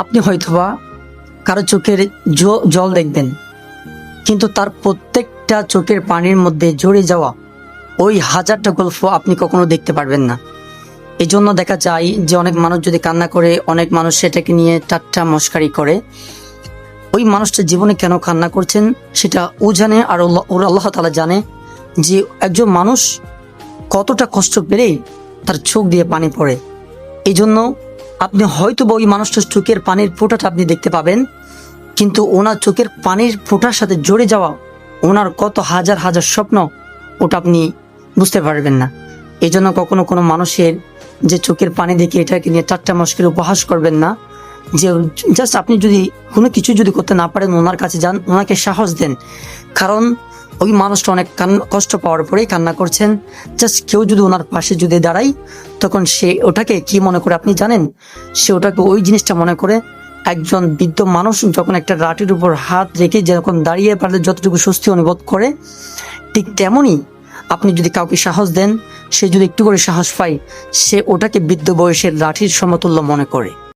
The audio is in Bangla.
আপনি হয়তোবা কারো চোখের জল দেখবেন, কিন্তু তার প্রত্যেকটা চোখের পানির মধ্যে জড়ে যাওয়া ওই হাজারটা গল্প আপনি কখনো দেখতে পারবেন না। এই জন্য দেখা যায় যে অনেক মানুষ যদি কান্না করে, অনেক মানুষ সেটাকে নিয়ে ঠাট্টা মশকারি করে। ওই মানুষটা জীবনে কেন কান্না করছেন সেটা ও জানে, আর ওর আল্লাহ তাআলা জানে যে একজন মানুষ কতটা কষ্ট পেলেই তার চোখ দিয়ে পানি পড়ে। এই জন্য আপনি হয়তো বা ওই মানুষটার চোখের পানির ফোঁটাটা আপনি দেখতে পাবেন, কিন্তু ওনার চোখের পানির ফোঁটার সাথে জড়ে যাওয়া ওনার কত হাজার হাজার স্বপ্ন, ওটা আপনি বুঝতে পারবেন না। এই জন্য কখনো কোনো মানুষের যে চোখের পানি দেখে এটাকে নিয়ে ঠাট্টা মশকরা উপহাস করবেন না। যে জাস্ট আপনি যদি কোনো কিছু যদি করতে না পারেন, ওনার কাছে যান, ওনাকে সাহস দেন। কারণ ওই মানুষটা অনেক কষ্ট পাওয়ার পরেই কান্না করছেন। জাস্ট কেউ যদি ওনার পাশে যদি দাঁড়ায়, তখন সে ওটাকে কি মনে করে আপনি জানেন? সে ওটাকে ওই জিনিসটা মনে করে একজন বৃদ্ধ মানুষ যখন একটা রাটির উপর হাত রেখে যখন দাঁড়িয়ে পারলে যতটুকু স্বস্তি অনুভব করে, ঠিক তেমনই আপনি যদি কাউকে সাহস দেন, সে যদি একটু করে সাহস পায়, সে ওটাকে বৃদ্ধ বয়সের লাঠির সমতুল্য মনে করে।